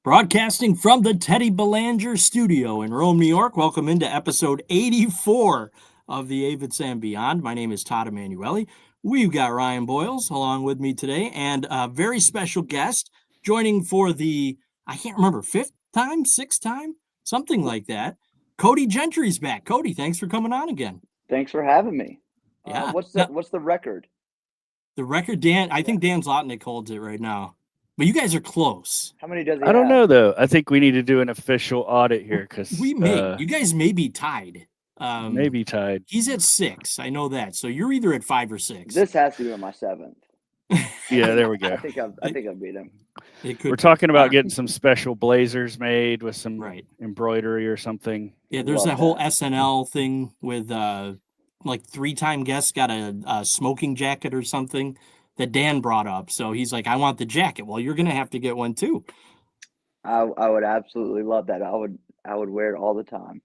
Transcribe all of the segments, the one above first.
Broadcasting from the Teddy Belanger studio in Rome, New York. Welcome into episode 84 of the Avetts and Beyond. My name is Todd Emanuele. We've got Ryan Boyles along with me today and a very special guest joining for the, I can't remember, fifth time, sixth time, something like that. Cody Gentry's back. Cody, thanks for coming on again. Thanks for having me. Yeah. What's Now, the record? the record, Dan, I Yeah. think Dan Zlotnick holds it right now. But you guys are close. How many does he I don't have? know though. I think we need to do an official audit here because You guys may be tied. maybe tied. He's at 6. I know that. So you're either at 5 or 6. This has to be my seventh. Yeah, there we go. I think I beat him. It could We're be. talking about getting some special blazers made with some Right. embroidery or something. Yeah, there's Love that whole that. SNL thing with like 3-time guests got a smoking jacket or something that Dan brought up. So he's like, I want the jacket. Well, you're gonna have to get one too. I would absolutely love that. I would wear it all the time.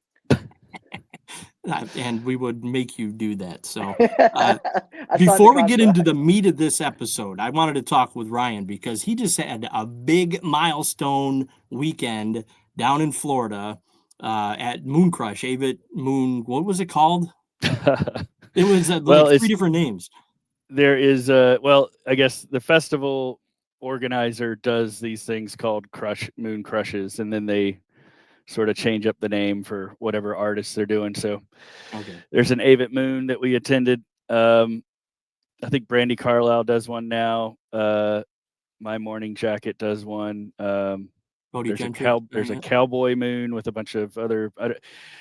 And we would make you do that. So I signed before the we get into contract. the meat of this episode, I wanted to talk with Ryan because he just had a big milestone weekend down in Florida at Moon Crush, Avett Moon. What was it called? It was Well, like 3 it's different names. there is I guess the festival organizer does these things called moon crushes, and then they sort of change up the name for whatever artists they're doing. So Okay. there's an Avett Moon that we attended. I think Brandy Carlisle does one now. My Morning Jacket does one. Cody There's Gentry. there's a cowboy moon with a bunch of other,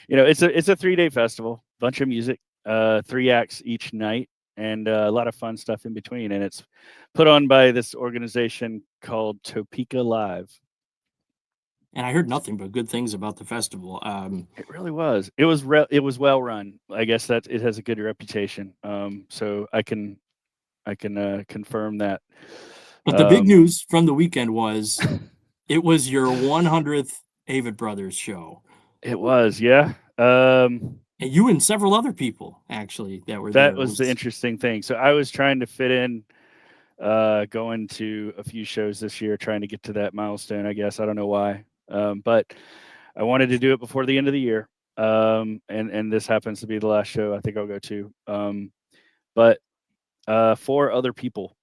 it's a 3-day festival, bunch of music, 3 acts each night, and a lot of fun stuff in between. And it's put on by this organization called Topeka Live. And I heard nothing but good things about the festival. It really was. It was well run. I guess that it has a good reputation. So I can confirm that. But the big news from the weekend was it was your 100th Avett Brothers show. It was, yeah. And you and several other people actually that were there. That was the interesting thing. So I was trying to fit in going to a few shows this year, trying to get to that milestone, I guess. I don't know why. But I wanted to do it before the end of the year. And this happens to be the last show I think I'll go to. But 4 other people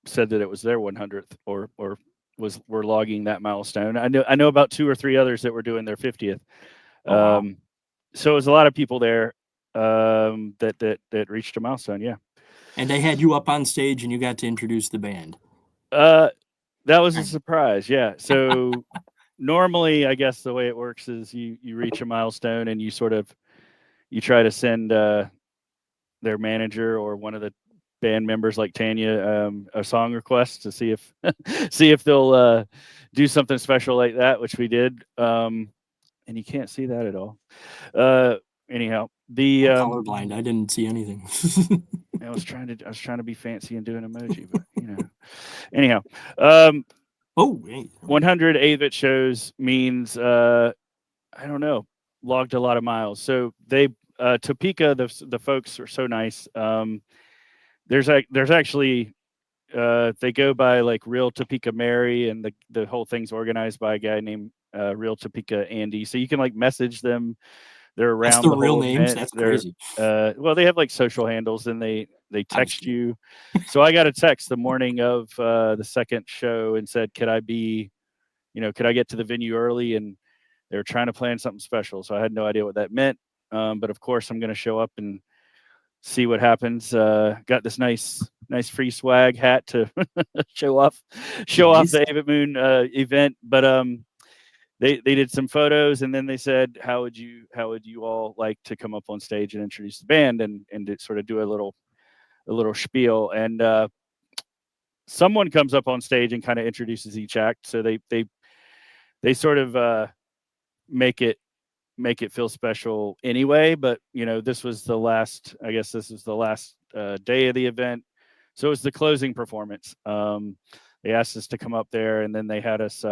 said that it was their 100th or were logging that milestone. I know about 2 or 3 others that were doing their 50th. wow. So it was a lot of people there that reached a milestone. Yeah. And they had you up on stage and you got to introduce the band. That was a surprise. Yeah. So normally, I guess the way it works is you reach a milestone and you try to send their manager or one of the band members like Tanya a song request to see if they'll do something special like that, which we did. And you can't see that at all. Anyhow, I'm colorblind. I didn't see anything. I was trying to be fancy and do an emoji, but anyhow, Hey. 100 Avett shows means I don't know, logged a lot of miles. So they Topeka, the folks are so nice. There's actually they go by like Real Topeka Mary, and the whole thing's organized by a guy named Real Topeka Andy. So you can like message them. They're around. That's the real whole names. event. That's They're, crazy. Well, they have like social handles, and they text you. So I got a text the morning of the second show and said, could I get to the venue early? And they were trying to plan something special. So I had no idea what that meant. But of course I'm going to show up and see what happens. Got this nice free swag hat to show off the Avett Moon event. But they did some photos, and then they said, how would you all like to come up on stage and introduce the band and to sort of do a little spiel. And someone comes up on stage and kind of introduces each act. So they sort of make it feel special anyway. But this was the last day of the event, so it was the closing performance. They asked us to come up there, and then they had us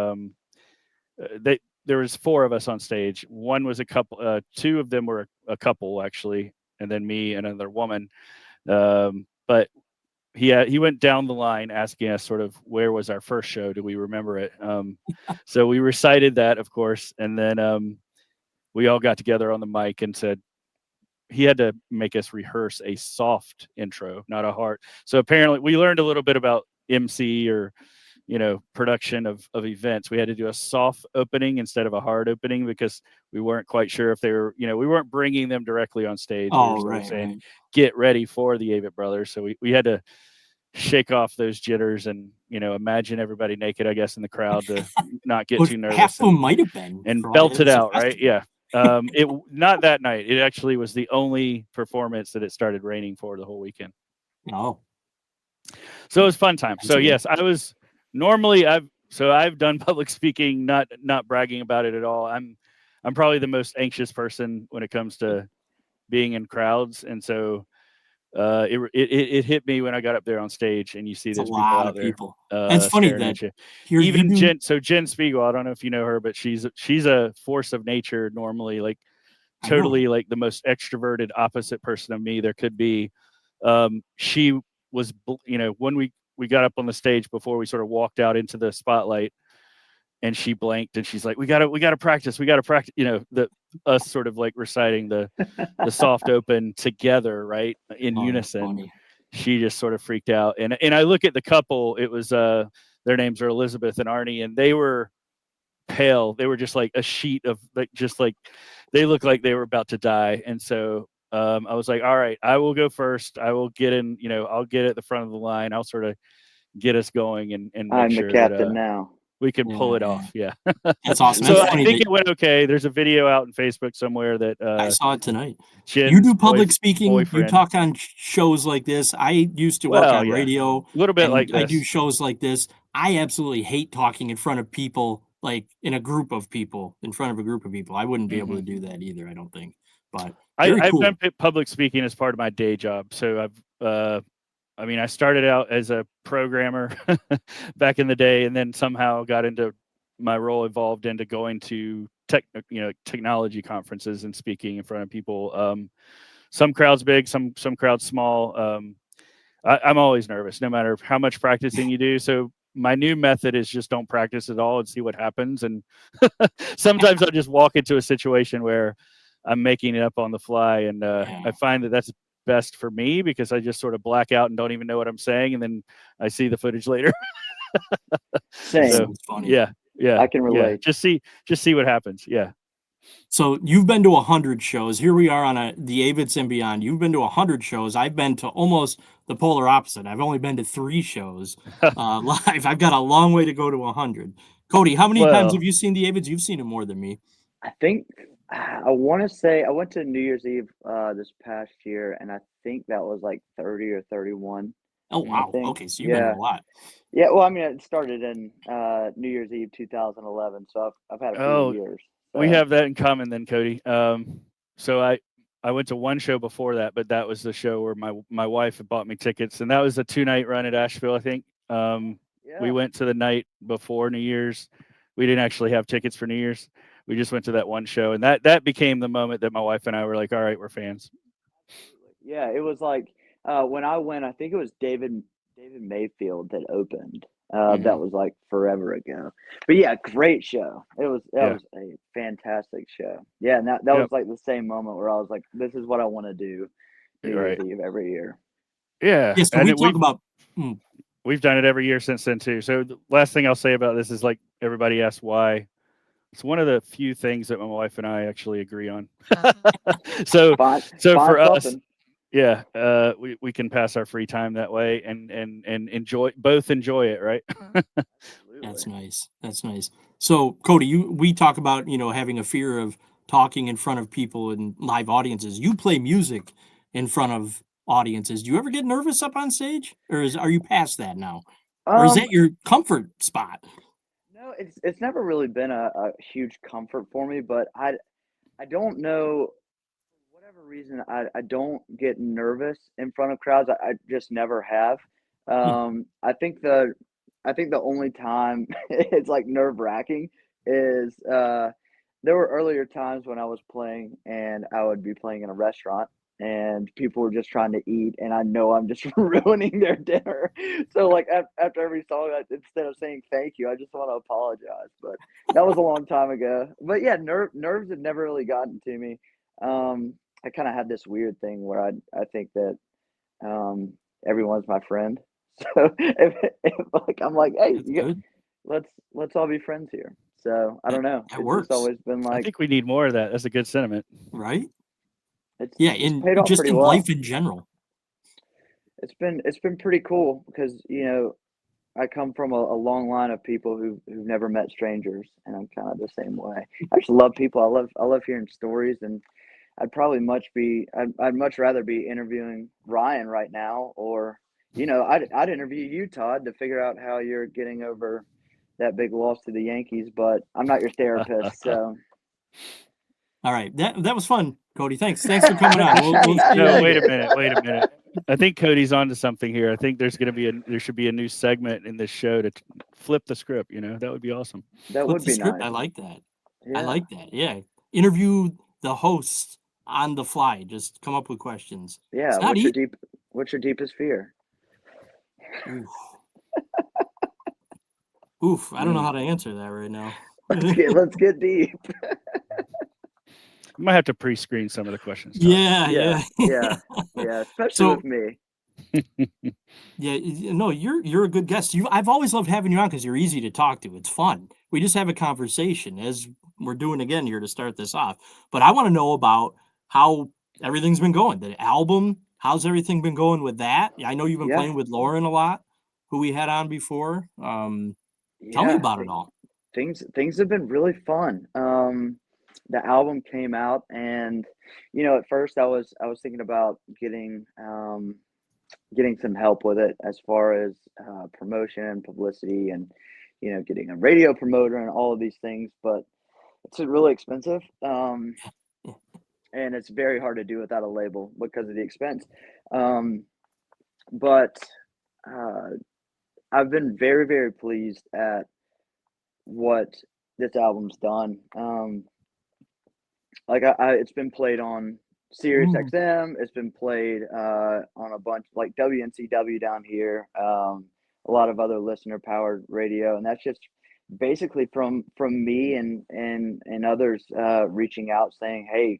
there was 4 of us on stage. One was a couple, 2 of them were a couple actually, and then me and another woman. But he went down the line asking us sort of where was our first show? Do we remember it? So we recited that, of course, and then we all got together on the mic and said he had to make us rehearse a soft intro, not a hard. So apparently we learned a little bit about MC or production of events. We had to do a soft opening instead of a hard opening because we weren't quite sure if they were, we weren't bringing them directly on stage. We were Oh, sort of right, saying, right. get ready for the Avett Brothers. So we had to shake off those jitters and, imagine everybody naked, I guess, in the crowd to not get But too half nervous of them might have been and from belt it it was a out, right? festival. Yeah. It not that night. It actually was the only performance that it started raining for the whole weekend. Oh, So it was fun time. So That's yes, I was normally I've done public speaking, not bragging about it at all. I'm probably the most anxious person when it comes to being in crowds, and so it hit me when I got up there on stage and you see it's a those people lot out of there people. That's funny staring that at you. here you Even do. Jen Spiegel, I don't know if you know her, but she's a force of nature normally, like I know totally her. like the most extroverted opposite person of me there could be. She was, when we got up on the stage before we sort of walked out into the spotlight, and she blanked and she's like, we gotta practice, us sort of like reciting the soft open together, right, in Oh, that's unison. funny. She just sort of freaked out, and I look at the couple. It was their names are Elizabeth and Arnie, and they were pale. They were just like a sheet of like they looked like they were about to die. And so I was like, all right, I will go first. I will get in, I'll get at the front of the line. I'll sort of get us going and make I'm the sure that captain now. we can pull Yeah, it yeah. off. Yeah. That's awesome. So That's I funny think that it went okay. There's a video out on Facebook somewhere that I saw it tonight. You Jen's do public speaking, you boyfriend. talk on shows like this. I used to work Well, on yeah, radio a little bit like and I do this. shows like this. I absolutely hate talking in front of people, like in a group of people, in front of a group of people. I wouldn't be able to Mhm. do that either, I don't think. But very I've cool. done public speaking as part of my day job. So I started out as a programmer back in the day, and then somehow got into my role evolved into going to technology conferences and speaking in front of people. Some crowds big, some crowds small. I'm always nervous, no matter how much practicing you do. So my new method is just don't practice at all and see what happens. And sometimes I'll just walk into a situation where I'm making it up on the fly, and Yeah. I find that that's best for me because I just sort of black out and don't even know what I'm saying, and then I see the footage later. Same. So It's funny. yeah, I can relate. Just see what happens. Yeah. So you've been to 100 shows. Here we are on the Avetts and Beyond. You've been to 100 shows. I've been to almost the polar opposite. I've only been to 3 shows live. I've got a long way to go to 100. Cody, how many times have Well, you seen the Avetts? You've seen it more than me. I think I want to say I went to New Year's Eve this past year, and I think that was like 30 or 31. Oh, I wow. think. Okay, so you've been to a Yeah. lot. Yeah. Well, I mean, it started in New Year's Eve 2011, so I've had a few oh, years. we So have that in common then, Cody. So I went to one show before that, but that was the show where my wife had bought me tickets, and that was a 2-night run at Asheville, I think. We yeah. went to the night before New Year's. We didn't actually have tickets for New Year's. We just went to that one show, and that became the moment that my wife and I were like, all right, we're fans. Yeah, it was like when I went, I think it was David Mayfield that opened. That Hmm. was like forever ago. But yeah, great show. That Yeah. was a fantastic show. Yeah, and that was Yep. like the same moment where I was like, this is what I want to do New Year's Right. Eve every year. Yeah. Yeah, so And we talk about we've done it every year since then too. So the last thing I'll say about this is, like, everybody asks why. It's one of the few things that my wife and I actually agree on. so Find so find for us, something. yeah, we can pass our free time that way and enjoy it, right? That's Absolutely. nice. That's nice. So, Cody, we talk about, having a fear of talking in front of people in live audiences. You play music in front of audiences. Do you ever get nervous up on stage? Or are you past that now? Or is Um, that your comfort spot? no, it's never really been a huge comfort for me, but I don't know for whatever reason I don't get nervous in front of crowds. I just never have. Hmm. I think the only time it's like nerve-wracking is there were earlier times when I was playing and I would be playing in a restaurant and people were just trying to eat, and I know I'm just ruining their dinner. So like after every song, instead of saying thank you, I just want to apologize. But that was a long time ago. But yeah, nerves have never really gotten to me. I kind of had this weird thing where I think that everyone's my friend. So if like I'm like, hey, That's good. let's all be friends here. So I don't know. That It's just works, always been I like think we need more of that. That's a good sentiment. right? it's Yeah, it's paid off just pretty in well. life in general. It's been pretty cool because I come from a long line of people who've never met strangers, and I'm kind of the same way. I just love people. I love hearing stories, and I'd much rather be interviewing Ryan right now, or I'd interview you, Todd, to figure out how you're getting over that big loss to the Yankees. But I'm not your therapist, so All right, that was fun, Cody. Thanks for coming on. We'll see you No, later. wait a minute. I think Cody's onto something here. I think there should be a new segment in this show to flip the script. That would be awesome. that Flip would the be script. nice. I like that. I Yeah, like that. Yeah, interview the host on the fly. Just come up with questions. yeah. It's not easy. What's your deepest fear? Oof. Oof. I don't know Mm. how to answer that right now. Let's get deep. I might have to pre-screen some of the questions, Todd. Yeah, Yeah, yeah. yeah, yeah. Especially So with me. yeah, no, you're a good guest. I've always loved having you on because you're easy to talk to. It's fun. We just have a conversation as we're doing again here to start this off. But I want to know about how everything's been going. The album, how's everything been going with that? I know you've been Yeah, playing with Lauren a lot, who we had on before. Tell me yeah. about it all. Things have been really fun. The album came out, and at first I was thinking about getting some help with it as far as promotion and publicity, and getting a radio promoter and all of these things. But it's really expensive, and it's very hard to do without a label because of the expense. Um, but uh, I've been very, very pleased at what this album's done. Like it's been played on Sirius Mm, XM. It's been played on a bunch like WNCW down here. A lot of other listener powered radio, and that's just basically from me and others reaching out saying, "Hey,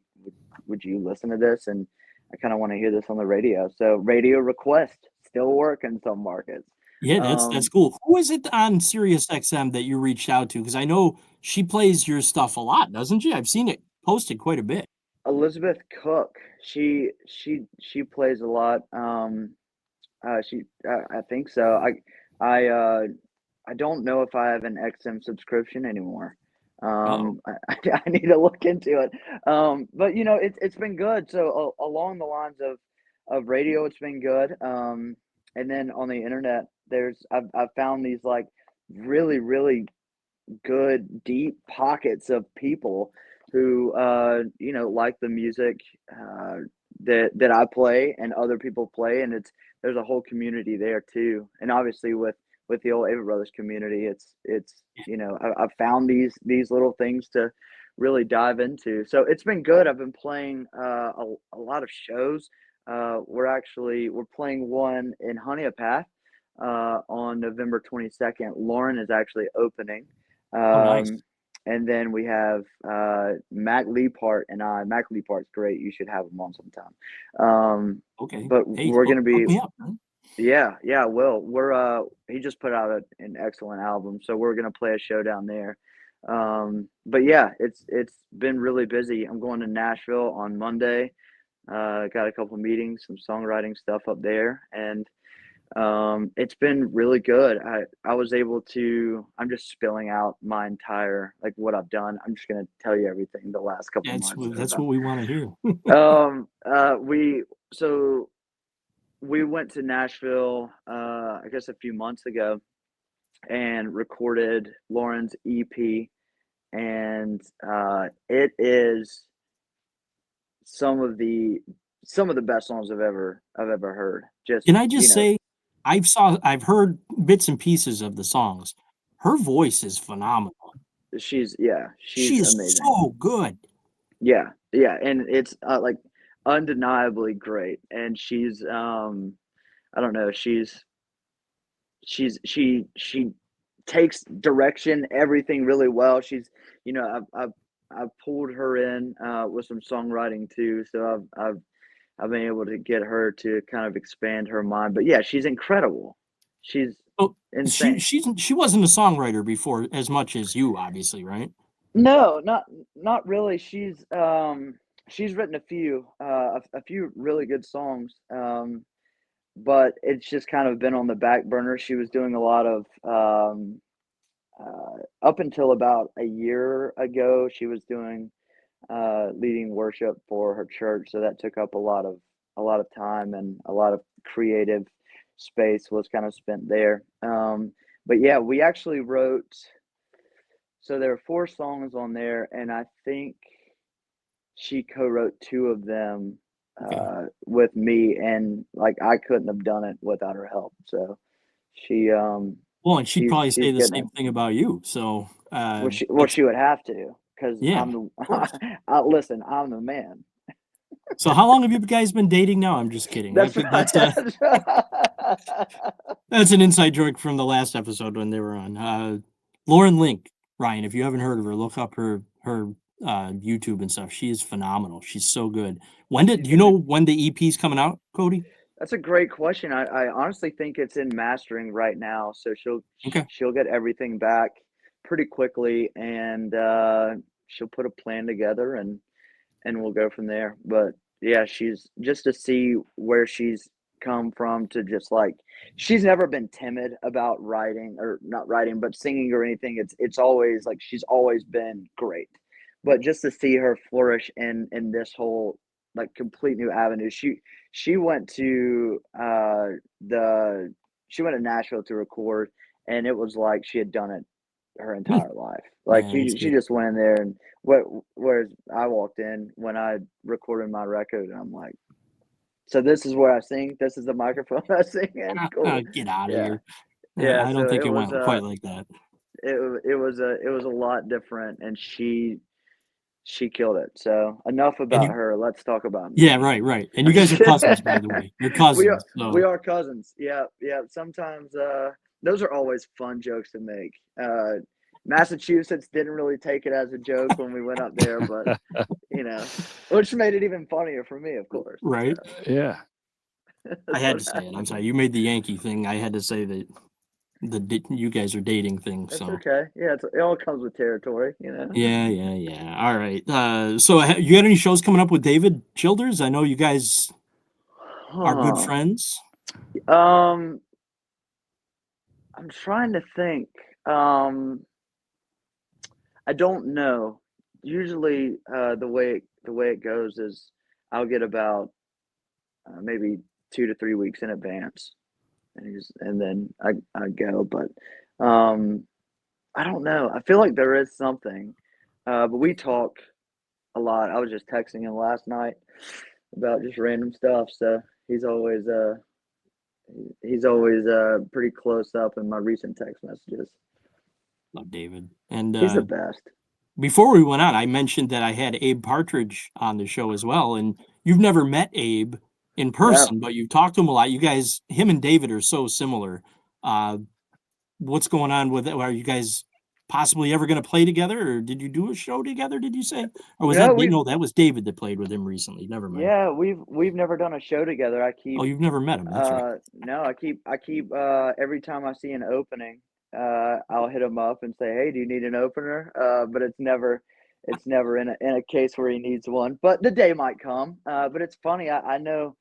would you listen to this?" And I kind of want to hear this on the radio. So radio request still work in some markets. yeah, that's Um, cool. Who is it on Sirius XM that you reached out to? Because I know she plays your stuff a lot, doesn't she? I've seen it posted quite a bit. Elizabeth Cook, she plays a lot. I think so. I don't know if I have an XM subscription anymore. Oh, I need to look into it. But it's been good. So along the lines of radio, it's been good. And then on the internet, I've found these like really really good deep pockets of people who like the music uh, that I play and other people play, and there's a whole community there too. And obviously with the old Avett Brothers community, it's I've found these little things to really dive into. So it's been good. I've been playing a lot of shows. We're playing one in Honeypath on November 22nd. Lauren is actually opening. oh, nice. Um, and then we have Mac Leapart and I. Mac Leapart's great. You should have him on sometime. Okay. But Hey, we're gonna hook be me up, man. yeah, Will. He just put out an excellent album, so we're gonna play a show down there. But yeah, it's been really busy. I'm going to Nashville on Monday. Got a couple meetings, some songwriting stuff up there, and it's been really good. I was able to. I'm just spilling out my entire like what I've done. I'm just gonna tell you everything the last couple months. That's what we want to hear. We so we went to Nashville. I guess a few months ago, and recorded Lauren's EP, and it is some of the best songs I've ever heard. Just Can I just say, I've heard bits and pieces of the songs. Her voice is phenomenal. she's She is amazing. so good. Yeah, yeah, and it's like undeniably great, and she's I don't know, she takes direction, everything really well. She's, you know, I've pulled her in with some songwriting too, so I've been able to get her to kind of expand her mind. But yeah, she's incredible. She's Oh, insane. she wasn't a songwriter before as much as you, obviously, right? No, not really. She's written a few really good songs. But it's just kind of been on the back burner. She was doing a lot of up until about a year ago, she was doing leading worship for her church, so that took up a lot of time, and a lot of creative space was kind of spent there. But yeah, we actually wrote. So there are 4 songs on there, and I think she co-wrote 2 of them Okay. with me, and like I couldn't have done it without her help. So she Well, and she'd probably say she's the getting same it. thing about you. So Well, that's she would have to, because yeah, I'm of the course. listen, I'm the man. So how long have you guys been dating now? I'm just kidding. That's right. That's an inside joke from the last episode when they were on. Lauren Link, Ryan, if you haven't heard of her, look up her YouTube and stuff. She is phenomenal. She's so good. Do She's you know gonna when the EP's coming out, Cody? That's a great question. I honestly think it's in mastering right now, so Okay. she'll get everything back pretty quickly, and she'll put a plan together, and we'll go from there. But yeah, she's just to see where she's come from, to just like, she's never been timid about writing, or not writing, but singing or anything. It's always like she's always been great. But just to see her flourish in this whole like complete new avenue. She went to the she went to Nashville to record, and it was like she had done it her Hmm. entire life. Like Yeah, that's she good. just went in there, and what whereas I walked in when I recorded my record, and I'm like, so this is where I sing. This is the microphone I sing in. Cool. Get out of Yeah, here. yeah. I So don't think it went quite like that. it was a lot different, and she killed it. So enough And about you her. Let's talk about Yeah, me. right, right. And I'm you guys just are kidding. cousins, by the way. You're we are cousins. we So are cousins. Yeah, yeah. Sometimes those are always fun jokes to make. Massachusetts didn't really take it as a joke when we went up there, but you know, which made it even funnier for me, of course. right. Yeah. I That's had what to say it. I'm happened. sorry. You made the Yankee thing. I had to say that you guys are dating thing. That's So okay. Yeah, it all comes with territory, you know. yeah, yeah, yeah. All right. So you got any shows coming up with David Childers? I know you guys are good Huh. friends. Um, I'm trying to think. Um, I don't know. Usually, the way it goes is I'll get about maybe 2 to 3 weeks in advance, and then I go. But um, I don't know. I feel like there is something, but we talk a lot. I was just texting him last night about just random stuff. So he's always uh he's always pretty close up in my recent text messages. Love David. And He's the best. before we went on, I mentioned that I had Abe Partridge on the show as well. And you've never met Abe in No. person, but you've talked to him a lot. You guys, him and David are so similar. Uh, what's going on with it? Are you guys possibly ever going to play together, or did you do a show together? Did you say, or was No, that we've no? That was David that played with him recently. Never mind. yeah, we've never done a show together. Oh, you've never met him. That's right. No, I keep every time I see an opening, I'll hit him up and say, "Hey, do you need an opener?" But it's never in a case where he needs one. But the day might come. But it's funny. I know.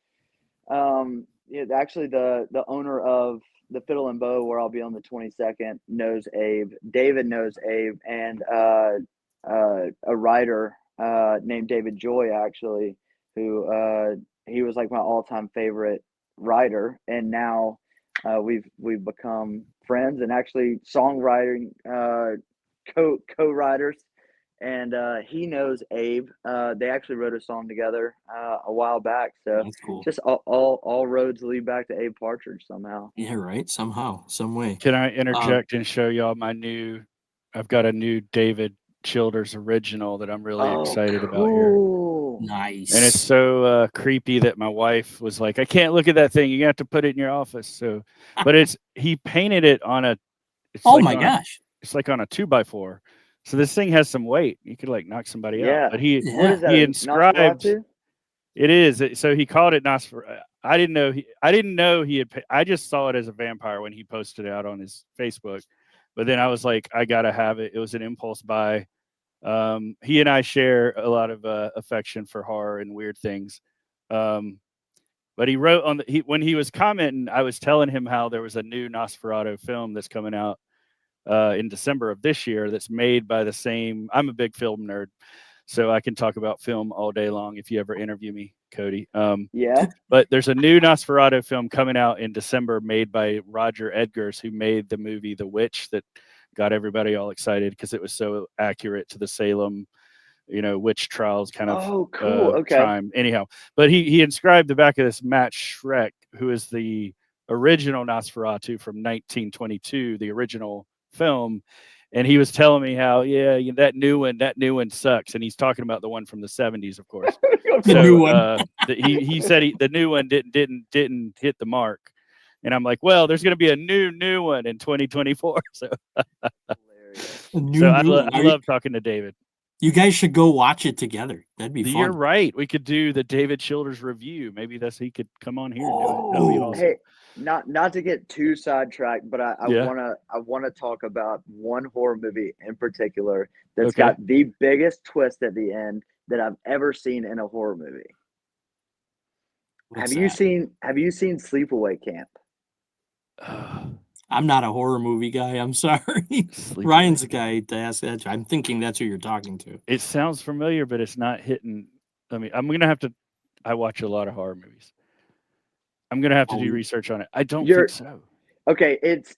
Yeah, actually, the owner of the Fiddle and Bow, where I'll be on the 22nd, knows Abe. David knows Abe, and a writer named David Joy, actually, who he was like my all-time favorite writer, and now we've become friends, and actually songwriting co-writers, and he knows Abe. They actually wrote a song together a while back. So That's cool. just all roads lead back to Abe Partridge somehow. Yeah, right. Somehow, some way. Can I Um, interject and show y'all I've got a new David Childers original that I'm really Oh, excited about here. Nice. And it's so creepy that my wife was like, I can't look at that thing. You have to put it in your office. So, but he painted it on oh my gosh. it's like on a 2x4. So this thing has some weight. You could like knock somebody out. Yeah. But What Yeah. is that? he A inscribed Nosferatu? it is. So he called it Nosferatu. I didn't know he had. I just saw it as a vampire when he posted it out on his Facebook. But then I was like, I gotta have it. It was an impulse buy. He and I share a lot of affection for horror and weird things. But he wrote on when he was commenting, I was telling him how there was a new Nosferatu film that's coming out in December of this year that's made by the same. I'm a big film nerd, so I can talk about film all day long if you ever interview me, Cody. Yeah. But there's a new Nosferatu film coming out in December made by Roger Edgars, who made the movie The Witch that got everybody all excited because it was so accurate to the Salem, witch trials kind of Oh, cool. Okay. time. Anyhow, but he inscribed the back of this Matt Schreck, who is the original Nosferatu from 1922, the original film. And he was telling me how, that new one sucks. And he's talking about the one from the 70s, of course. The So new one. he said the new one didn't hit the mark. And I'm like, well, there's going to be a new one in 2024. So, Hilarious. A new so one. I love talking to David. You guys should go watch it together. That'd be You're fun. right. We could do the David Childers review. Maybe he could come on here and do it. That'd be Oh. awesome. Hey, not to get too sidetracked, but I Yeah. wanna talk about one horror movie in particular that's Okay. got the biggest twist at the end that I've ever seen in a horror movie. What's Have you that? seen Sleepaway Camp? I'm not a horror movie guy. I'm sorry. Sleepaway Ryan's the guy to ask that. I'm thinking that's who you're talking to. It sounds familiar, but it's not hitting. I'm gonna have to. I watch a lot of horror movies. I'm gonna have to do research on it. I don't think so. Okay, it's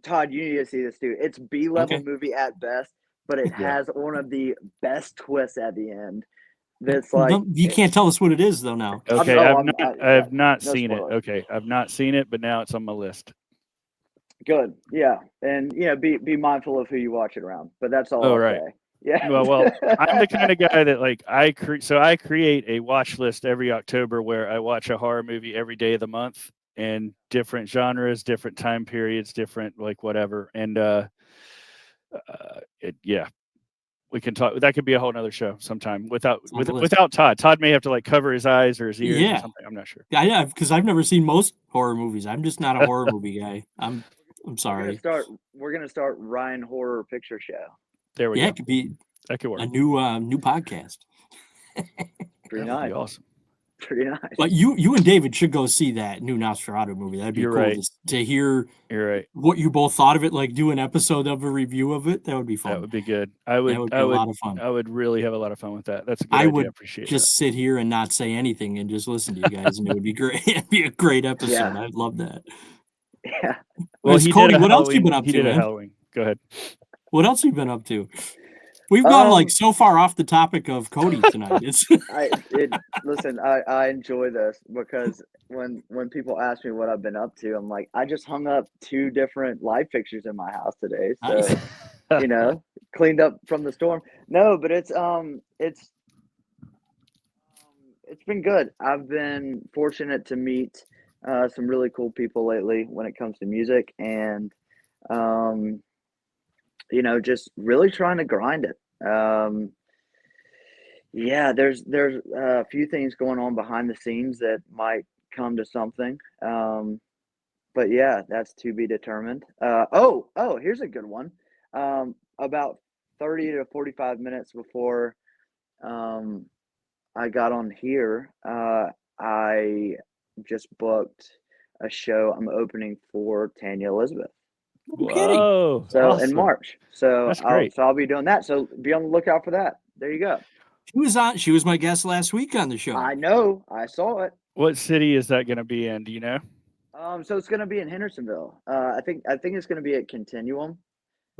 Todd, you need to see this too. It's B-level Okay. movie at best, but it Yeah. has one of the best twists at the end. That's No, like you can't tell us what it is though now. Okay, I've not no seen spoilers. it. Okay, I've not seen it, but now it's on my list. Good, yeah, and be mindful of who you watch it around. But that's all Oh, I'll right. say. Yeah. Well, I'm the kind of guy that like I create a watch list every October where I watch a horror movie every day of the month and different genres, different time periods, different like whatever. And we can talk. That could be a whole nother show sometime without Todd. Todd may have to like cover his eyes or his ears or something. I'm not sure. Yeah, because I've never seen most horror movies. I'm just not a horror movie guy. I'm sorry. We're gonna start Ryan Horror Picture Show. There we go. It could be That could work. a new podcast. Pretty That nice. would be awesome. Pretty nice. But you and David should go see that new Nosferatu movie. That'd be You're cool right. to hear You're right. what you both thought of it. Like do an episode of a review of it. That would be fun. That would be good. That would be a lot of fun. I would really have a lot of fun with that. That's a good I idea. would I appreciate just sit here and not say anything and just listen to you guys, and it would be great. It'd be a great episode. Yeah. I'd love that. Yeah. Well, Cody, what else you been up to? He did a Man? Halloween. Go ahead. What else you been up to? We've gone like so far off the topic of Cody tonight. Listen, I enjoy this because when people ask me what I've been up to, I'm like, I just hung up 2 different light fixtures in my house today. So, Nice. Cleaned up from the storm. No, but it's been good. I've been fortunate to meet some really cool people lately when it comes to music and just really trying to grind it. There's a few things going on behind the scenes that might come to something. But yeah, that's to be determined. Here's a good one. About 30 to 45 minutes before I got on here, I just booked a show I'm opening for Tanya Elizabeth. Whoa! So awesome. in March. So That's great. I'll be doing that. So be on the lookout for that. There you go. She was my guest last week on the show. I know. I saw it. What city is that going to be in? Do you know? So it's going to be in Hendersonville. I think it's going to be at Continuum.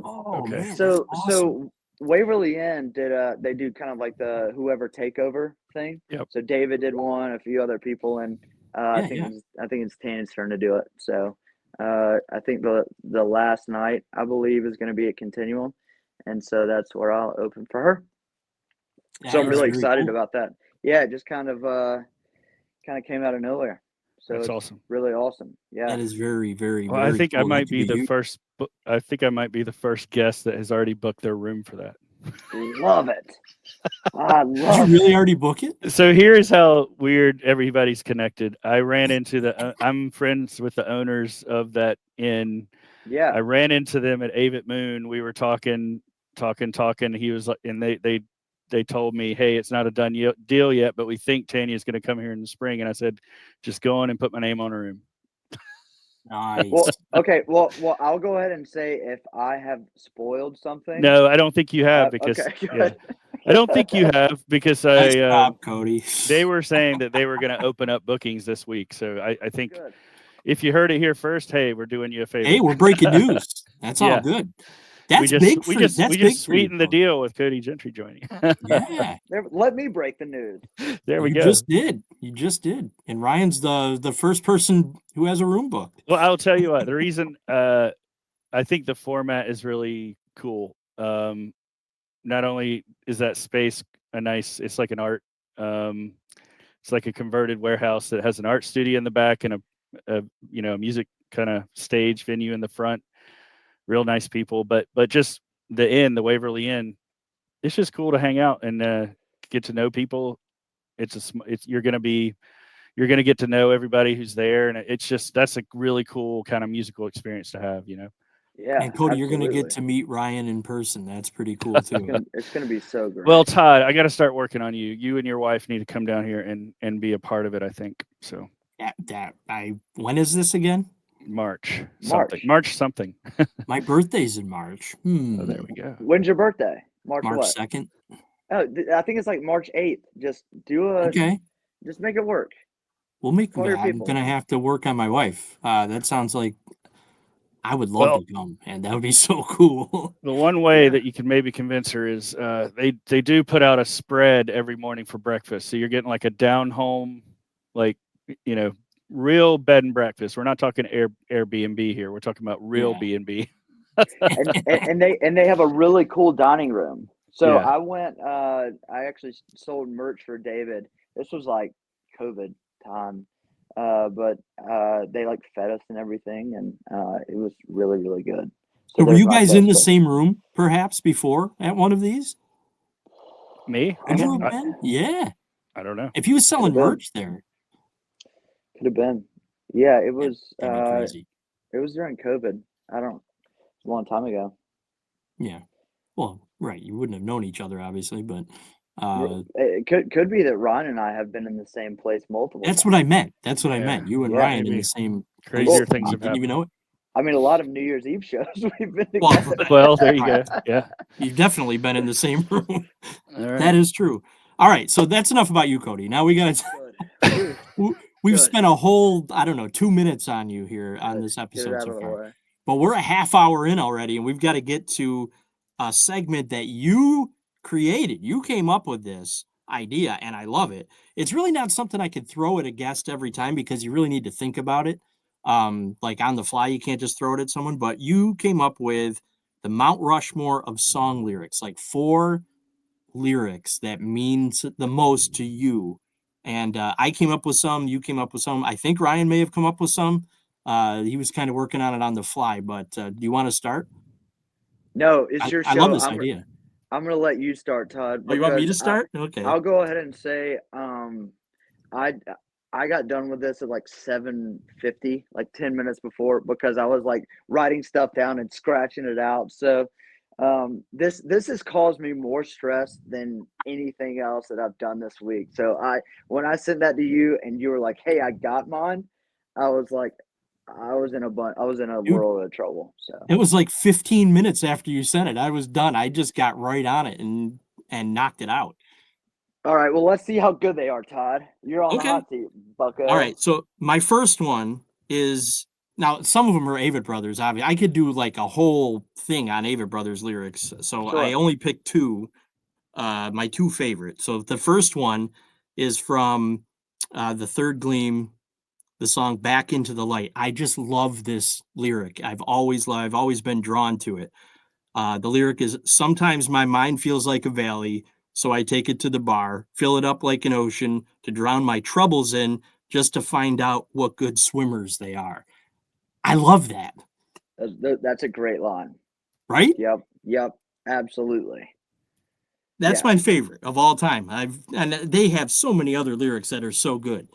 Oh, Okay. man, So that's awesome. Waverly Inn did they do kind of like the whoever takeover thing. Yep. So David did one, a few other people, and I think it's Tanya's turn to do it. So I think the last night I believe is going to be at Continuum, and so that's where I'll open for her. So I'm That is really very excited cool. about that. Yeah, it just kind of came out of nowhere. So That's it's awesome. really awesome. Yeah. That is very, very, Well, I very think I cool. That might could be be the huge. first. I think I might be the first guest that has already booked their room for that. Love it. I Did you love really it. already book it? So here's how weird everybody's connected. I ran into I'm friends with the owners of that inn. Yeah. I ran into them at Avetts Moon. We were talking. He was like, and they told me, hey, it's not a done deal yet, but we think Tanya's going to come here in the spring. And I said, just go on and put my name on a room. Nice. Well, okay. Well, I'll go ahead and say if I have spoiled something. No, I don't think you have because okay, yeah, I don't think you have because Nice job, Cody. they were saying that they were going to open up bookings this week. So I think Good. if you heard it here first, hey, we're doing you a favor. Hey, we're breaking news. That's all Yeah. good. we That's just big we for just that's we big just for you, sweetened the Cody. deal with Cody Gentry joining. Yeah, Let me break the news. There we you go. just did. You just did. And Ryan's the first person who has a room booked. Well, I'll tell you what. The reason I think the format is really cool. Not only is that space a nice, it's like an art. It's like a converted warehouse that has an art studio in the back and a music kind of stage venue in the front. Real nice people, but just the inn, the Waverly Inn, it's just cool to hang out and get to know people. You're gonna get to know everybody who's there, and that's a really cool kind of musical experience to have. Yeah. And Cody, you're gonna get absolutely. to meet Ryan in person. That's pretty cool too. It's gonna be so great. Well, Todd, I got to start working on you. You and your wife need to come down here and be a part of it. I think so. When is this again? March something. My birthday's in March. Oh, there we go. When's your birthday? March March what? 2nd. Oh, I think it's like March 8th. Just Okay. just make it work. We'll make Call your I'm people. gonna have to work on my wife. That sounds like I would love Well, to come, and that would be so cool. the one way Yeah. that you can maybe convince her is they do put out a spread every morning for breakfast. So you're getting like a down home, like real bed and breakfast. We're not talking Airbnb here. We're talking about real Yeah. B&B. and they have a really cool dining room. So Yeah. I went. I actually sold merch for David. This was like COVID time, but they like fed us and everything, and it was really really good. So Were there's you my guys in the best. same room perhaps before at one of these? Me? Could you Um, have been? Yeah. I don't know. If he was Could selling have been. merch there, Could have been. Yeah, it was. that'd be crazy. It was during COVID. I don't. It's a long time ago. Yeah. Well, right. You wouldn't have known each other, obviously, but It could be that Ron and I have been in the same place multiple that's times. what I meant. That's what I Yeah. meant. You and Yeah. Ryan in Maybe. the same Crazier place. things You have didn't even happened. know it. I mean, a lot of New Year's Eve shows we've been Well, together. Well, there you go. Yeah. You've definitely been in the same room. All right. That is true. All right, so that's enough about you, Cody. Now we got Good. we've Good. spent a whole, I don't know, 2 minutes on you here on Good. this Get it episode out so of the far. way. But we're a half hour in already, and we've got to get to a segment that you created. You came up with this idea, and I love it. It's really not something I could throw at a guest every time because you really need to think about it. Like on the fly, you can't just throw it at someone. But you came up with the Mount Rushmore of song lyrics, like 4 lyrics that means the most to you. And I came up with some. You came up with some. I think Ryan may have come up with some. He was kind of working on it on the fly. But do you want to start? No, it's your I love show. this idea. I'm gonna let you start, Todd. Oh, you want me because to start? Okay. I'll go ahead and say I I got done with this at like 7:50, like 10 minutes before, because I was like writing stuff down and scratching it out. So this has caused me more stress than anything else that I've done this week. So when I sent that to you and you were like, "Hey, I got mine," I was like, I was in a Dude, world of trouble. So it was like 15 minutes after you sent it. I was done. I just got right on it and knocked it out. all right, well, let's see how good they are, Todd. You're on the Okay. hot seat, bucko. All right. So my first one is now some of them are Avett Brothers. Obviously, I could do like a whole thing on Avett Brothers lyrics. So I Sure. only picked 2, my 2 favorites. So the first one is from the Third Gleam, the song "Back into the Light." I just love this lyric. I've always been drawn to it. The lyric is, "Sometimes my mind feels like a valley, so I take it to the bar, fill it up like an ocean to drown my troubles in, just to find out what good swimmers they are. I love that. That's a great line. Right? Yep, absolutely. That's Yeah. my favorite of all time. And they have so many other lyrics that are so good,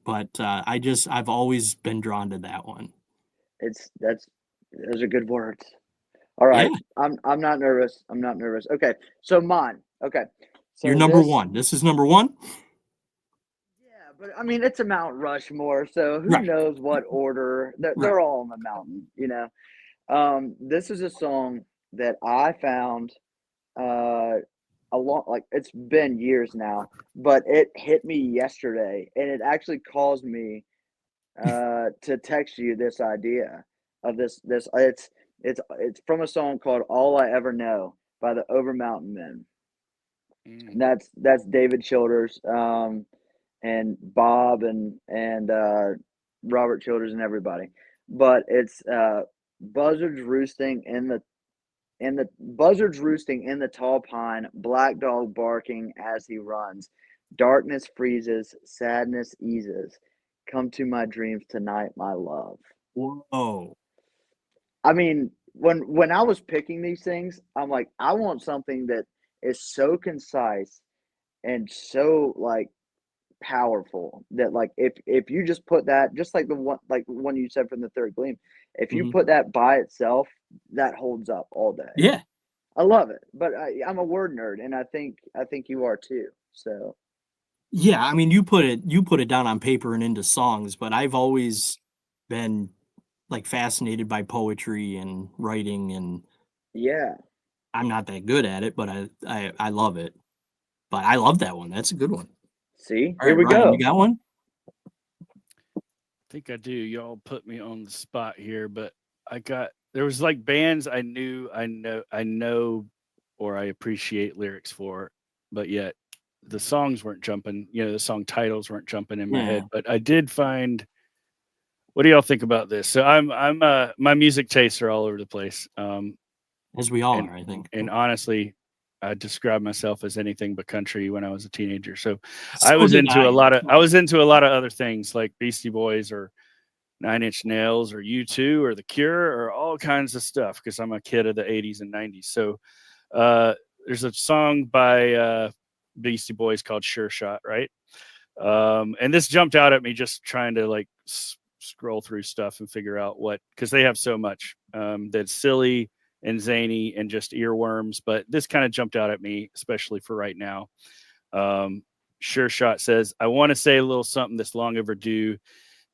but I've always been drawn to that one. Those are good words. All Yeah, right, I'm not nervous. I'm not nervous. Okay, so mine. Okay, you're so number one. This is number one, yeah, but I mean it's a Mount Rushmore, so who right? knows what order? Right. They're all on the mountain, you know. This is a song that I found uh a long, like, it's been years now, but it hit me yesterday, and it actually caused me to text you this idea of this. It's from a song called "All I Ever Know" by the Over Mountain Men. And that's David Childers, and Bob and Robert Childers and everybody. But it's buzzards roosting in the tall pine, black dog barking as he runs. Darkness freezes, sadness eases. Come to my dreams tonight, my love. Whoa. I mean, when I was picking these things, I'm like, I want something that is so concise and so, like, powerful that, like, if you just put that, just like the one you said from the Third Gleam, if you Mhm. put that by itself, that holds up all day. Yeah. I love it, but I'm a word nerd, and I think you are too. So Yeah, I mean, you put it down on paper and into songs, but I've always been, like, fascinated by poetry and writing, and yeah, I'm not that good at it, but I love it. But I love that one. That's a good one. see, All here right, we Ryan, you go. got one? I think I do. Y'all put me on the spot here, but there was like bands I know or I appreciate lyrics for, but yet the songs weren't jumping, the song titles weren't jumping in my Yeah, head. But I did find, what do y'all think about this? So my music tastes are all over the place. as we all and are, I think. and honestly, I described myself as anything but country when I was a teenager. So So did I. That's I funny. was into a lot of other things like Beastie Boys or Nine Inch Nails or U2 or The Cure or all kinds of stuff because I'm a kid of the 80s and 90s. So uh, there's a song by Beastie Boys called Sure Shot, right? And this jumped out at me just trying to like scroll through stuff and figure out because they have so much that's silly and zany and just earworms. But this kind of jumped out at me, especially for right now. Sure Shot says, I want to say a little something that's long overdue.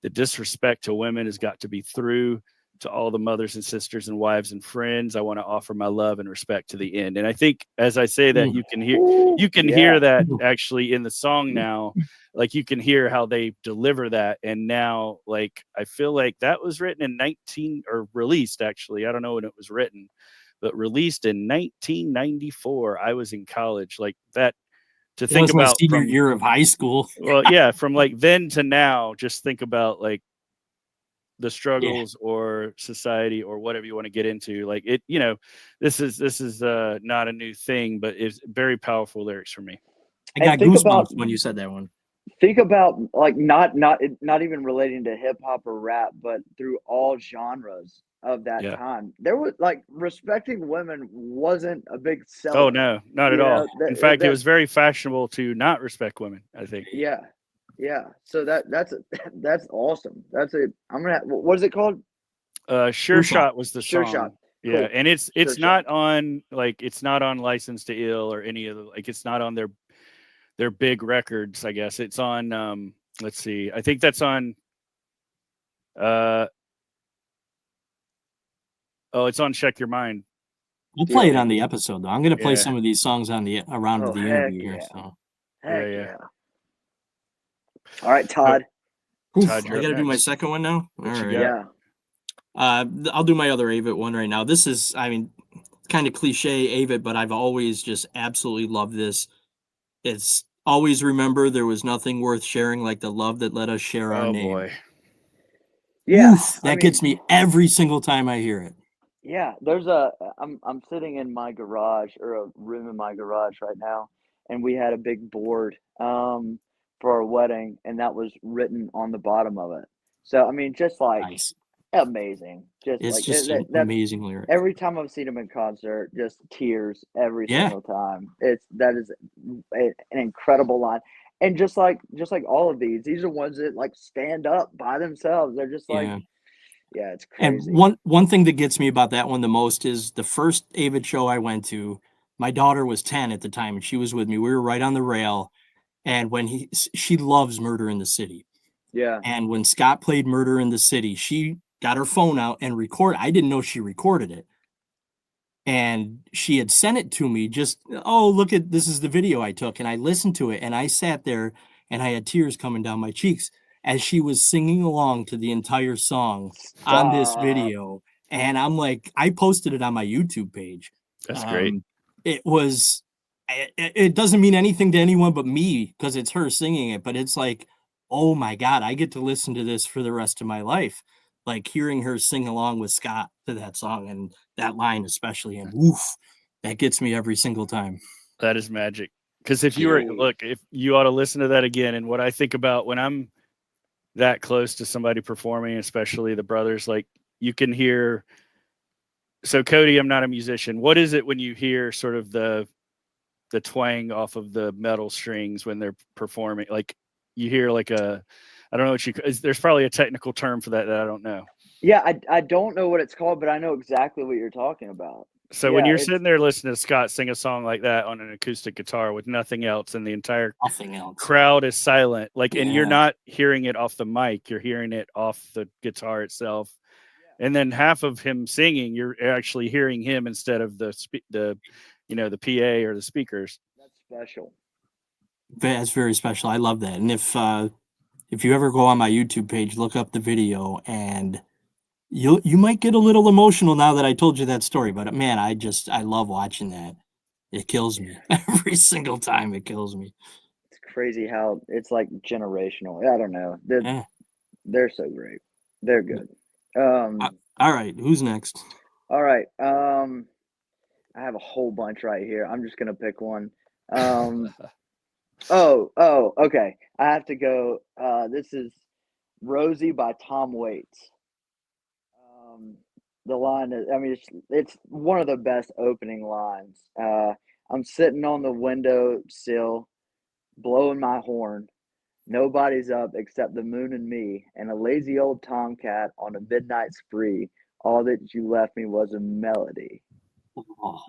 The disrespect to women has got to be through. To all the mothers and sisters and wives and friends, I want to offer my love and respect to the end. And I think as I say that, Mm. Ooh, you can hear yeah, that actually in the song now. Like you can hear how they deliver that. And now, like I feel like that was written in 19 or released actually. I don't know when it was written, but released in 1994. I was in college. Like that, to It think was my about senior from, year of high school. well, yeah, from like then to now, just think about like the Yeah, struggles or society or whatever you want to get into. Like it, this is not a new thing, but it's very powerful lyrics for me. I and got goosebumps when you said that one. think about, like, not even relating to hip hop or rap, but through all genres of that Yeah. time, there was, like, respecting women wasn't a big Oh seller. no, not at You all. know In fact, it that was very fashionable to not respect women, I think. yeah, yeah. So that's awesome. That's it. I'm gonna. What is it called? Sure Sure shot. Shot was the Sure shot. song. Yeah, Cool. and Sure it's shot. not on it's not on License to Ill or any of the, like it's not on their big records, I guess. It's on let's see. I think that's on uh oh, it's on Check Your Mind. We'll play it Deal. on the episode, though. I'm gonna play Yeah. some of these songs on the around Oh, the heck interview here. yeah. So, Yeah, Heck yeah. yeah. All right, So, Todd. oof, Todd, I you're up got to do my next. second one now. All What you right. got? Yeah. I'll do my other Avett one right now. This is, I mean, kind of cliche Avett, but I've always just absolutely loved this. It's always remember there was nothing worth sharing like the love that let us share our Oh name. boy. Yeah. Oof, I that mean, gets me every single time I hear it. yeah. I'm sitting in my garage, or a room in my garage right now, and we had a big board for our wedding, and that was written on the bottom of it. So I mean, just like Nice. amazing, just It's like just an that's amazing lyric. every time I've seen him in concert, just tears every Yeah. single time. That is an incredible line, and just like all of these are ones that like stand up by themselves. They're just like, Yeah. yeah, it's And crazy. one thing that gets me about that one the most is the first Avid show I went to, my daughter was 10 at the time, and she was with me. We were right on the rail, and when she loves Murder in the City. Yeah, And when Scott played Murder in the City, she got her phone out and I didn't know she recorded it. And she had sent it to me just, "Oh, look at this is the video I took." And I listened to it and I sat there and I had tears coming down my cheeks as she was singing along to the entire song on this stop. video. And I'm like, I posted it on my YouTube page. That's great. Um, it was it doesn't mean anything to anyone but me because it's her singing it, but it's like, oh my God, I get to listen to this for the rest of my life. Like hearing her sing along with Scott to that song and that line especially, and woof, that gets me every single time. That is magic. Because if you were Jeez. look, if you ought to listen to that again, and what I think about when I'm that close to somebody performing, especially the brothers, like you can hear. So Cody, I'm not a musician. What is it when you hear sort of the twang off of the metal strings when they're performing? Like you hear like a, I don't know what there's probably a technical term for that I don't know. Yeah, I don't know what it's called, but I know exactly what you're talking about. So when Yeah, you're it's sitting there listening to Scott sing a song like that on an acoustic guitar with nothing else, and the entire Nothing else. crowd is silent, like, and you're Yeah. not hearing it off the mic, you're hearing it off the guitar itself, and then half of him singing, you're actually hearing him instead of the PA or the speakers. that's special. That's very special. I love that. And if you ever go on my YouTube page, look up the video and you might get a little emotional now that I told you that story, but man, I love watching that. It kills me. Yeah, Every single time it kills me. it's crazy how it's like generational. I don't know. They're Yeah. they're so great. They're good. Uh, all right, who's next? All right. I have a whole bunch right here. I'm just gonna pick one. Um, oh, okay. I have to go. This is Rosie by Tom Waits. Um, the line is, I mean, it's one of the best opening lines. I'm sitting on the window sill, blowing my horn. Nobody's up except the moon and me, and a lazy old tomcat on a midnight spree. All that you left me was a melody. Oh,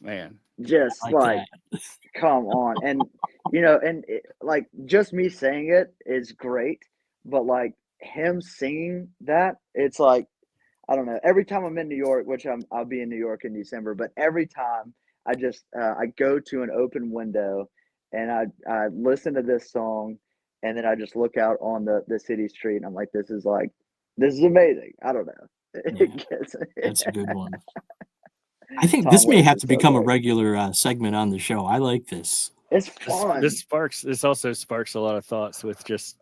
Man, Just I like like, that. come on. And, and like just me saying it is great, but like him singing that, it's like, I don't know. Every time I'm in New York, which I'll be in New York in December, but every time I go to an open window and I listen to this song, and then I just look out on the city street and I'm like, this is amazing. I don't know. Yeah, It gets that's a good one. I think Tom this may Waits have is to so become a great. regular segment on the show. I like this. It's this fun. sparks this also sparks a lot of thoughts with just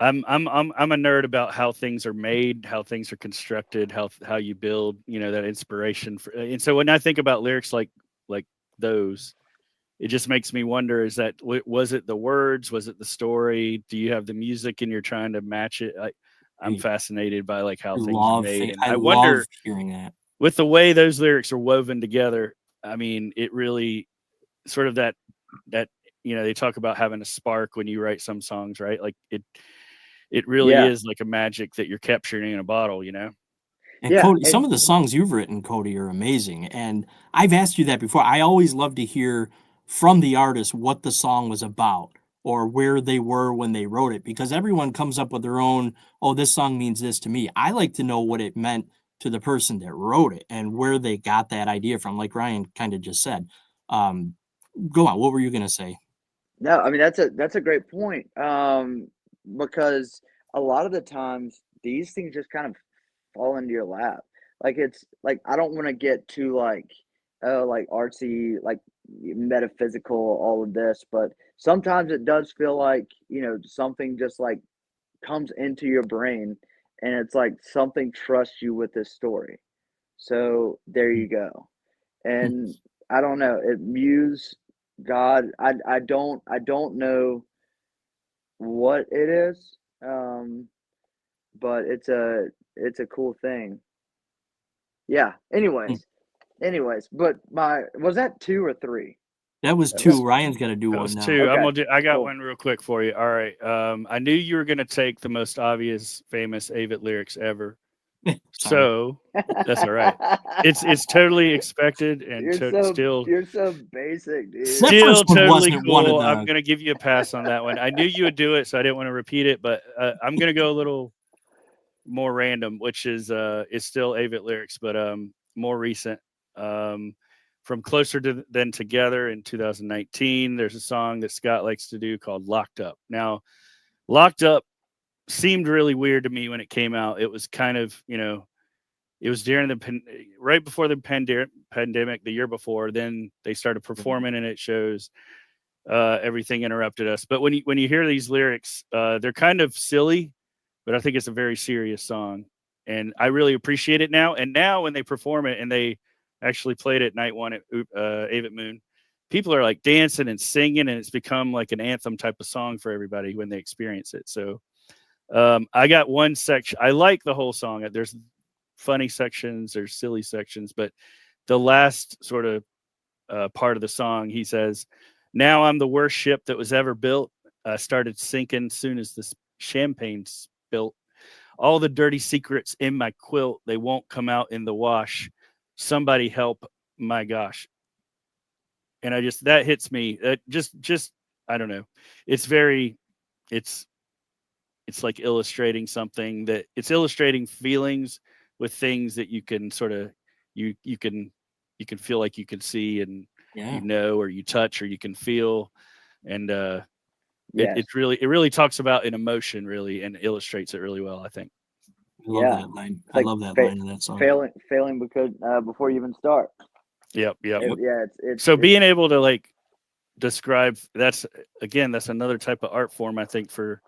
I'm a nerd about how things are made, how things are constructed, how you build, that inspiration for, and so when I think about lyrics like those, it just makes me wonder, is that was it the words, was it the story, do you have the music and you're trying to match it? I'm I fascinated by like how things are made, and I I love wonder hearing that. with the way those lyrics are woven together. I mean, it really sort of that they talk about having a spark when you write some songs, right? Like it really Yeah. is like a magic that you're capturing in a bottle. And Yeah. Cody, some of the songs you've written, Cody, are amazing. And I've asked you that before. I always love to hear from the artist what the song was about or where they were when they wrote it because everyone comes up with their own, oh, this song means this to me. I like to know what it meant to the person that wrote it and where they got that idea from, like Ryan kind of just said. Um, Go on. What were you going to say? No, I mean that's a great point. Because a lot of the times these things just kind of fall into your lap. Like it's like I don't want to get too like artsy, like metaphysical, all of this, but sometimes it does feel like, something just like comes into your brain and it's like something trusts you with this story. So there you go. Hmm. And I don't know, it Muse God, I don't know what it is, but it's a cool thing. Yeah. Hmm. Anyways, but was that 2 or 3? That was That was 2. Ryan's got to do that one was now. 2. Okay, I got cool. one real quick for you. All right. I knew you were gonna take the most obvious, famous Avett lyrics ever. Sorry. So that's all right. It's totally expected and still You're so basic, dude. That first still one totally wasn't one of cool. I'm the. gonna give you a pass on that one. I knew you would do it, so I didn't want to repeat it, but I'm gonna go a little more random, which is still Avett lyrics, but more recent. Um, from Closer to Than Together in 2019, there's a song that Scott likes to do called Locked Up. Now, Locked Up seemed really weird to me when it came out. It was kind of, it was during right before the pandemic, the year before. Then they started performing and it shows. Everything interrupted us. But when you hear these lyrics, they're kind of silly, but I think it's a very serious song, and I really appreciate it now. And now when they perform it, and they actually played it night one at Avett Moon, people are like dancing and singing, and it's become like an anthem type of song for everybody when they experience it. So I got one section. I like the whole song. There's funny sections, there's silly sections, but the last sort of part of the song, he says, "Now I'm the worst ship that was ever built. Started sinking soon as the champagne spilt. All the dirty secrets in my quilt, they won't come out in the wash. Somebody help, my gosh." And that hits me. Just I don't know. It's very, it's it's like illustrating something that it's illustrating feelings with things that you can sort of you can feel like you can see and Yeah. or you touch or you can feel, and Yes. it really talks about an emotion really and illustrates it really well, I think. I love Yeah. that line. It's I like love that line in that song. failing because before you even start. Yep. Yep. Yeah, So it's being able to like describe, that's another type of art form, I think, for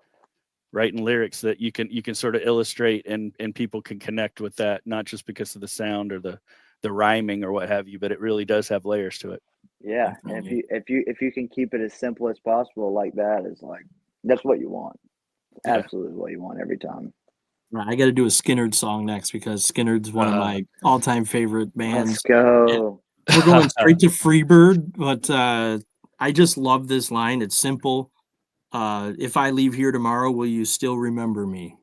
writing lyrics, that you can sort of illustrate, and people can connect with that, not just because of the sound or the rhyming or what have you, but it really does have layers to it. yeah, and Definitely. if you can keep it as simple as possible like that, is like that's what you want. Yeah. Absolutely what you want every time. Right, I got to do a Skinnerd song next because Skinnerd's one of uh my all-time favorite Let's bands. And go. we're going straight to Freebird, but I just love this line. It's simple. If I leave here tomorrow, will you still remember me?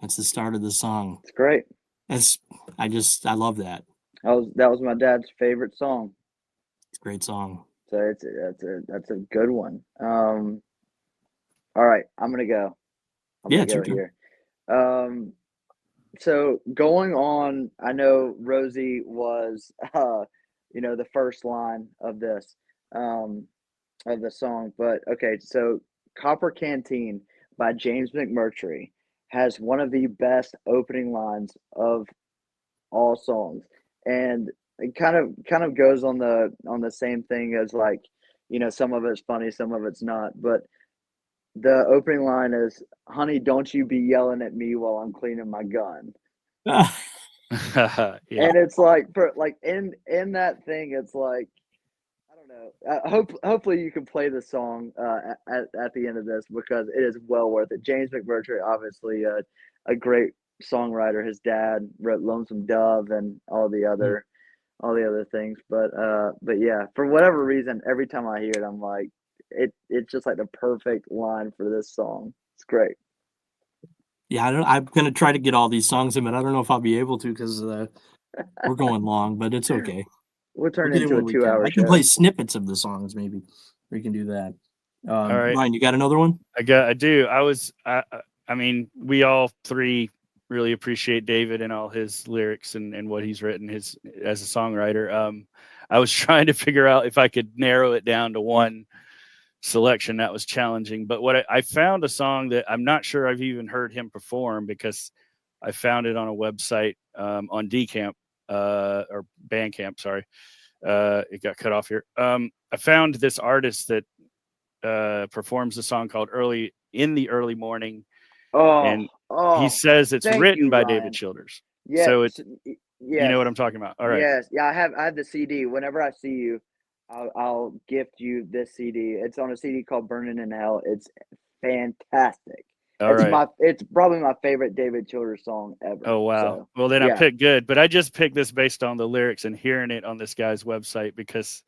That's the start of the song. It's great. That's I love that. That was my dad's favorite song. It's a great song. So that's a good one. All right, I'm gonna go. I'm Yeah, gonna it's your go turn. here. Um, so going on, I know Rosie was, the first line um, of the song, but okay. So Copper Canteen by James McMurtry has one of the best opening lines of all songs, and it kind of goes on the same thing as like, some of it's funny, some of it's not, but the opening line is, "Honey, don't you be yelling at me while I'm cleaning my gun." Yeah. And it's like, like in that thing, it's like, I don't know. Hopefully you can play the song at the end of this because it is well worth it. James McMurtry, obviously a great songwriter. His dad wrote "Lonesome Dove" and all the other things. But yeah, for whatever reason, every time I hear it, I'm like, it's just like the perfect line for this song. It's great. Yeah, I'm gonna try to get all these songs in, but I don't know if I'll be able to because we're going long, but it's okay. We'll We'll turn it get in into a what we can. 2 hour I can play show. snippets of the songs, maybe. We can do that. All right. Ryan, you got another one? I do. I mean, we all three really appreciate David and all his lyrics and what he's written as a songwriter. I was trying to figure out if I could narrow it down to one selection. That was challenging, but I found a song that I'm not sure I've even heard him perform, because I found it on a website, on Dcamp, or Bandcamp, sorry. It got cut off here. I found this artist that performs a song called "Early Early Morning," Oh, and he oh, says it's thank written you, by David Ryan. Childers. Yes, So you know yes, what I'm talking about. All right. yes. Yeah, I have the CD. Whenever I see you, I'll gift you this CD. It's on a CD called Burning in Hell. It's fantastic. All right. It's probably my favorite David Childers song ever. Oh, wow. So, Well, then I yeah. picked good, but I just picked this based on the lyrics and hearing it on this guy's website because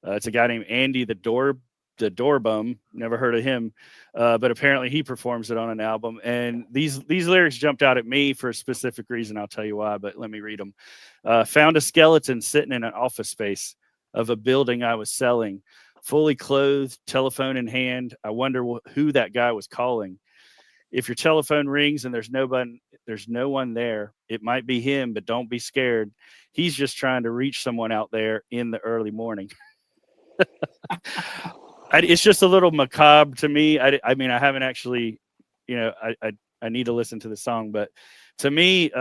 it's a guy named Andy the Doorbum. Never heard of him, but apparently he performs it on an album. And these lyrics jumped out at me for a specific reason. I'll tell you why, but let me read them. Found a skeleton sitting in an office space of a building I was selling, fully clothed, telephone in hand. I wonder who that guy was calling. If your telephone rings and there's no one there, it might be him, but don't be scared. He's just trying to reach someone out there in the early morning. It's just a little macabre to me. I mean, I haven't actually, I need to listen to the song, but to me,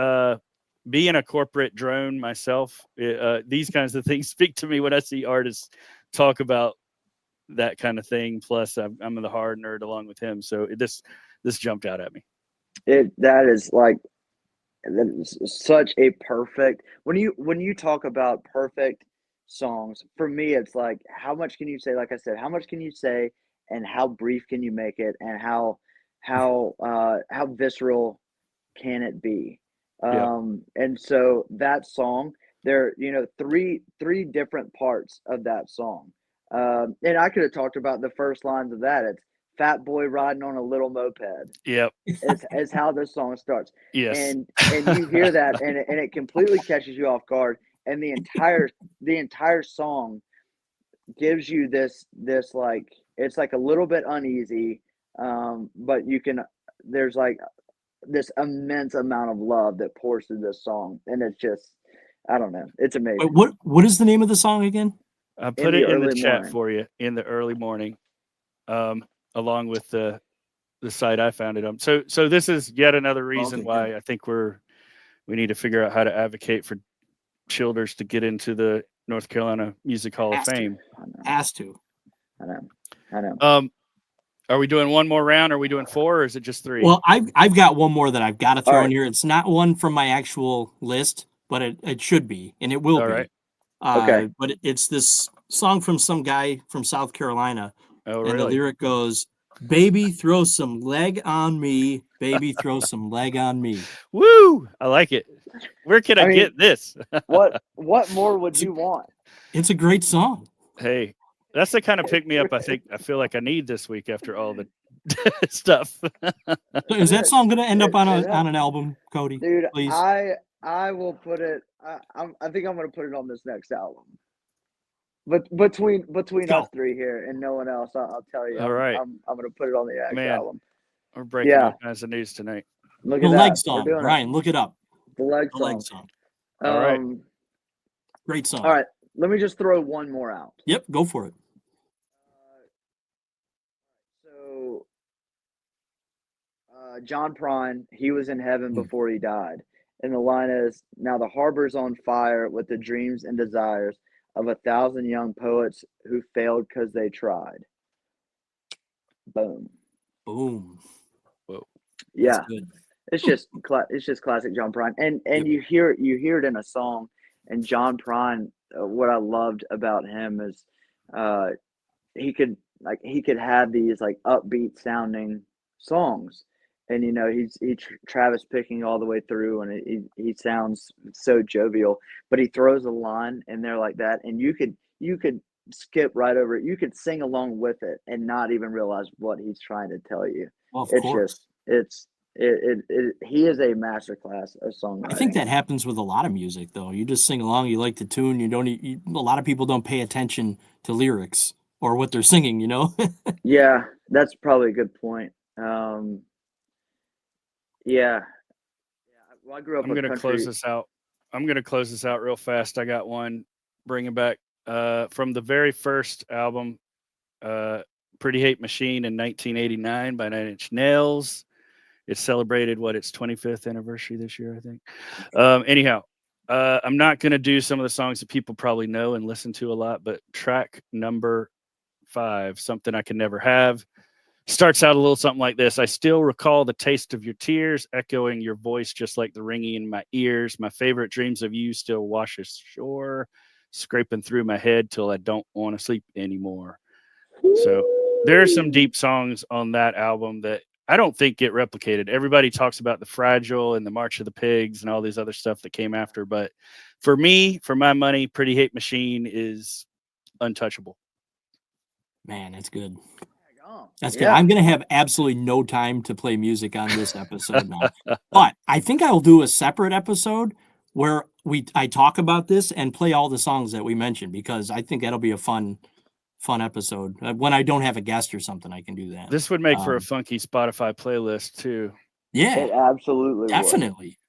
being a corporate drone myself, these kinds of things speak to me when I see artists talk about that kind of thing. Plus, I'm the hard nerd along with him, so this jumped out at me. That is such a perfect, when you talk about perfect songs, for me it's like, how much can you say? Like I said, how much can you say, and how brief can you make it, and how visceral can it be? Yeah. And so that song, there, three different parts of that song. And I could have talked about the first lines of that. It's fat boy riding on a little moped. Yep. Is how this song starts. Yes. And you hear that, and it completely catches you off guard. And the entire song gives you this like, it's like a little bit uneasy, but there's like this immense amount of love that pours through this song, and it's just, I don't know, it's amazing. Wait, what is the name of the song again? I put it in the chat for you, in the early morning, along with the site I found it on. So this is yet another reason why I think we need to figure out how to advocate for Childers to get into the North Carolina Music Hall of Fame. Has to. I know. Are we doing one more round? Are we doing 4, or is it just 3? Well, I've got one more that I've got to throw All in here. It's not one from my actual list, but it should be, and it will All be. right. Okay. But it's this song from some guy from South Carolina. Oh, and really? The lyric goes, "Baby, throw some leg on me. Baby, throw some leg on me." Woo! I like it. Where can I get this? What more would you want? It's a great song. Hey, that's the kind of pick me up I feel like I need this week after all the stuff. So is that song going to end up on an album, Cody? Dude, please? I will put it. I think I'm going to put it on this next album. But between us three here and no one else, I'll tell you. All right. I'm going to put it on the next album. We're breaking all kinds of news tonight. Look the at leg that. song, Ryan. Look it up. The leg song. All right. Great song. All right. Let me just throw one more out. Yep, go for it. So, John Prine, he was in heaven before he died. And the line is, "Now the harbor's on fire with the dreams and desires of 1,000 young poets who failed because they tried." Boom. Boom. Whoa. Yeah. It's just classic John Prine. And you hear it in a song. And John Prine, what I loved about him is he could have these like upbeat sounding songs, and he's Travis picking all the way through, and he sounds so jovial, but he throws a line in there like that, and you could skip right over it. You could sing along with it and not even realize what he's trying to tell you. Well, of course. He is a masterclass of songwriting. I think that happens with a lot of music, though. You just sing along, you like the tune, a lot of people don't pay attention to lyrics or what they're singing, Yeah, that's probably a good point. Yeah. Well, I grew up. I'm going to close this out. I'm going to close this out real fast. I got one bringing back from the very first album, Pretty Hate Machine in 1989 by 9 Inch Nails. It celebrated its 25th anniversary this year, I think. Anyhow, I'm not going to do some of the songs that people probably know and listen to a lot, but track number 5, Something I Can Never Have, starts out a little something like this. "I still recall the taste of your tears, echoing your voice just like the ringing in my ears. My favorite dreams of you still wash ashore. scraping through my head till I don't want to sleep anymore. So there are some deep songs on that album that I don't think get replicated. Everybody talks about the Fragile and the March of the Pigs and all these other stuff that came after. But for me, for my money, Pretty Hate Machine is untouchable. Man, that's good. Oh, That's good. yeah. I'm going to have absolutely no time to play music on this episode now. But I think I will do a separate episode where I talk about this and play all the songs that we mentioned, because I think that'll be a fun episode. When I don't have a guest or something, I can do that. This would make for a funky Spotify playlist too. Yeah, It absolutely would. definitely.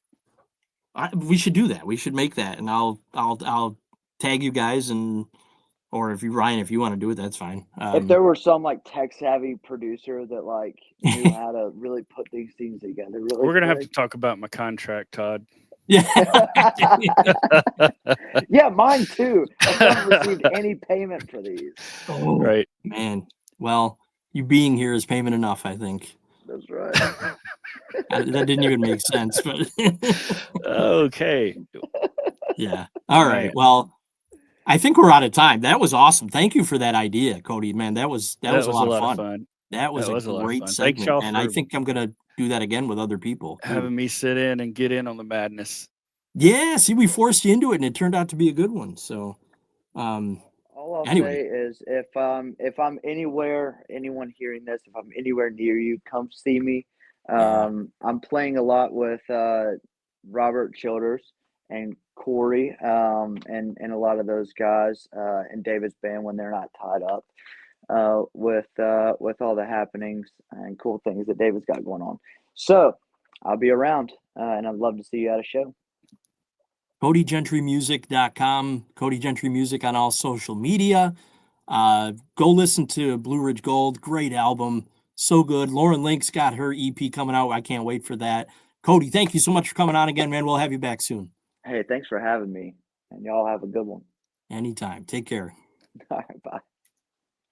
We should do that. We should make that, and I'll tag you guys, and or if you, Ryan, if you want to do it, that's fine. If there were some like tech savvy producer that like knew how to really put these things together, really, We're gonna have to talk about my contract, Todd. Yeah. Yeah, mine too. I haven't received any payment for these. Oh, right, man. Well, you being here is payment enough, I think. That's right. That didn't even make sense, but okay. Yeah. All right. Man. Well, I think we're out of time. That was awesome. Thank you for that idea, Cody. Man, that was a lot of fun. That was a great segment, and I think I'm gonna do that again with other people too. Having me sit in and get in on the madness. Yeah, see, we forced you into it, and it turned out to be a good one. So, All I'll anyway. say is if I'm anywhere, anyone hearing this, if I'm anywhere near you, come see me. I'm playing a lot with Robert Childers and Corey, and a lot of those guys in David's band when they're not tied up with all the happenings and cool things that David's got going on. So I'll be around, and I'd love to see you at a show. CodyGentryMusic.com, Cody Gentry Music on all social media. Go listen to Blue Ridge Gold. Great album. So good. Lauren Link's got her EP coming out. I can't wait for that. Cody, thank you so much for coming on again, man. We'll have you back soon. Hey, thanks for having me, and y'all have a good one. Anytime. Take care. All right, bye.